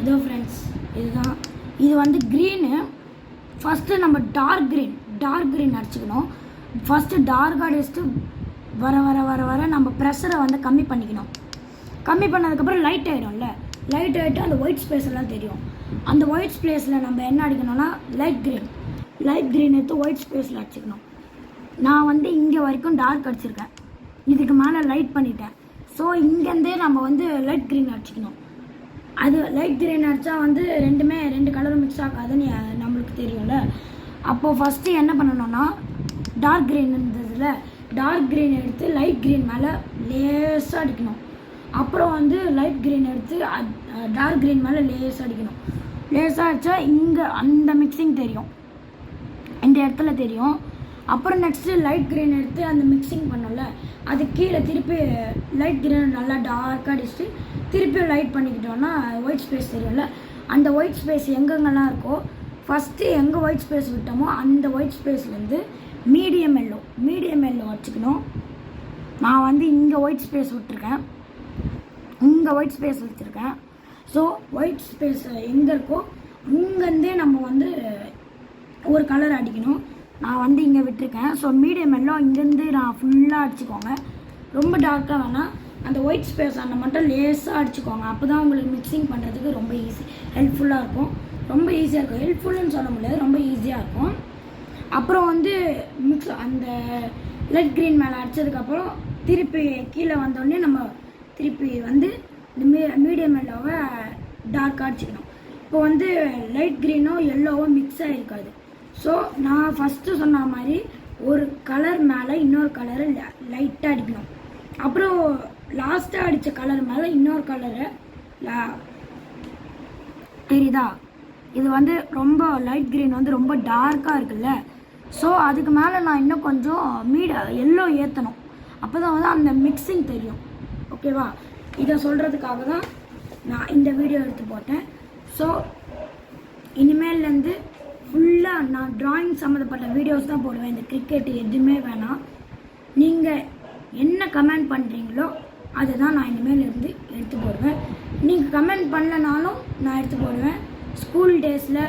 இதோ ஃப்ரெண்ட்ஸ் இதுதான். இது வந்து க்ரீனு. ஃபஸ்ட்டு நம்ம டார்க் க்ரீன் அடிச்சுக்கணும். ஃபஸ்ட்டு டார்க்காக அடிச்சுட்டு வர வர வர வர நம்ம ப்ரெஷரை வந்து கம்மி பண்ணிக்கணும். கம்மி பண்ணதுக்கப்புறம் லைட் ஆகிடும்ல, லைட் ஆகிட்டு அந்த ஒயிட் ஸ்பேஸ் எல்லாம் தெரியும். அந்த ஒயிட் ஸ்பேஸில் நம்ம என்ன அடிக்கணும்னா லைட் க்ரீன் எடுத்து ஒயிட் ஸ்பேஸில் அடிச்சுக்கணும். நான் வந்து இங்கே வரைக்கும் டார்க் அடிச்சிருக்கேன், இதுக்கு மேலே லைட் பண்ணிட்டேன். ஸோ இங்கேருந்தே நம்ம வந்து லைட் க்ரீன் அடிச்சிக்கணும். அது லைட் க்ரீன் அடித்தா வந்து ரெண்டு கலரும் மிக்ஸ் ஆகாதுன்னு நம்மளுக்கு தெரியும்ல. அப்போது ஃபஸ்ட்டு என்ன பண்ணணும்னா டார்க் க்ரீன் இருந்ததில் டார்க் க்ரீன் எடுத்து லைட் க்ரீன் மேலே லேஸாக அடிக்கணும். அப்புறம் வந்து லைட் க்ரீன் எடுத்து டார்க் க்ரீன் மேலே லேஸாக அடிக்கணும். லேஸாக அடித்தா இங்கே அந்த மிக்சிங் தெரியும், இந்த இடத்துல தெரியும். அப்புறம் நெக்ஸ்ட்டு லைட் க்ரீன் எடுத்து அந்த மிக்சிங் பண்ணோம்ல, அது கீழே திருப்பி லைட் க்ரீன் நல்லா டார்க்காக அடிச்சுட்டு திருப்பி லைட் பண்ணிக்கிட்டோன்னா ஒயிட் ஸ்பேஸ் தெரியும்ல. அந்த ஒயிட் ஸ்பேஸ் எங்கெங்கெல்லாம் இருக்கோ ஃபஸ்ட்டு எங்கே ஒயிட் ஸ்பேஸ் விட்டோமோ அந்த ஒயிட் ஸ்பேஸ்லேருந்து மீடியம் எல்லோ வச்சுக்கணும். நான் வந்து இங்கே ஒயிட் ஸ்பேஸ் விட்டுருக்கேன், இங்கே ஒயிட் ஸ்பேஸ் வச்சுருக்கேன். ஸோ ஒயிட் ஸ்பேஸ் எங்கே இருக்கோ அங்கேருந்தே நம்ம வந்து ஒரு கலர் அடிக்கணும். நான் வந்து இங்கே விட்டுருக்கேன். ஸோ மீடியம் எல்லோ இங்கேருந்து நான் ஃபுல்லாக அடிச்சுக்கோங்க, ரொம்ப டார்க்காக வேணாம். அந்த ஒயிட் ஸ்பேஸ் அந்த மட்டும் லேஸாக அடிச்சுக்கோங்க. அப்போ தான் உங்களுக்கு மிக்சிங் பண்ணுறதுக்கு ரொம்ப ஹெல்ப்ஃபுல்லாக இருக்கும். ரொம்ப ஈஸியாக இருக்கும், ஹெல்ப்ஃபுல்லுன்னு சொல்ல முடியாது, ரொம்ப ஈஸியாக இருக்கும். அப்புறம் வந்து அந்த லைட் க்ரீன் மேலே அடித்ததுக்கப்புறம் திருப்பி கீழே வந்தோடனே நம்ம திருப்பி வந்து இந்த மீடியம் எல்லோவை டார்க்காக அடிச்சுக்கணும். இப்போ வந்து லைட் க்ரீனும் எல்லோவும் மிக்ஸ் ஆகிருக்காது. ஸோ நான் ஃபஸ்ட்டு சொன்ன மாதிரி ஒரு கலர் மேலே இன்னொரு கலரை லைட்டாக அடிக்கணும். அப்புறம் லாஸ்ட்டாக அடித்த கலர் மேலே இன்னொரு கலரை தெரியுதா? இது வந்து ரொம்ப லைட் க்ரீன் வந்து ரொம்ப டார்க்காக இருக்குல்ல. ஸோ அதுக்கு மேலே நான் இன்னும் கொஞ்சம் எல்லோ ஏற்றணும். அப்போ தான் வந்து அந்த மிக்சிங் தெரியும். ஓகேவா? இதை சொல்கிறதுக்காக தான் நான் இந்த வீடியோ எடுத்து போட்டேன். ஸோ இனிமேல்லேருந்து ஃபுல்லாக நான் ட்ராயிங் சம்மந்தப்பட்ட வீடியோஸ் தான் போடுவேன். இந்த கிரிக்கெட்டு எதுவுமே வேணாம். நீங்கள் என்ன கமெண்ட் பண்ணுறீங்களோ அதை தான் நான் இனிமேல் இருந்து எடுத்து போடுவேன். நீங்கள் கமெண்ட் பண்ணலனாலும் நான் எடுத்து போடுவேன். ஸ்கூல் டேஸில்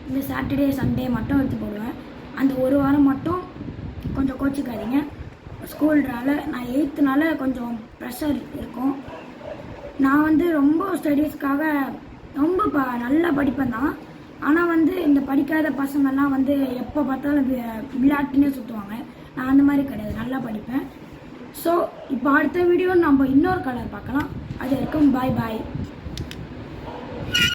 இந்த சாட்டர்டே சண்டே மட்டும் எடுத்து போடுவேன். அந்த ஒரு வாரம் மட்டும் கொஞ்சம் கோச்சிக்காதீங்க. ஸ்கூல்னால நான் 8th கொஞ்சம் ப்ரெஷர் இருக்கும். நான் வந்து ரொம்ப ஸ்டடீஸ்க்காக ரொம்ப நல்லா படிப்பேன் தான். ஆனால் வந்து இந்த படிக்காத பசங்கள்லாம் வந்து எப்போ பார்த்தாலும் விளையாட்டுனே சுற்றுவாங்க. நான் அந்த மாதிரி கிடையாது, நல்லா படிப்பேன். ஸோ இப்போ அடுத்த வீடியோ நம்ம இன்னொரு கலர் பார்க்கலாம். அது வரைக்கும் பாய்.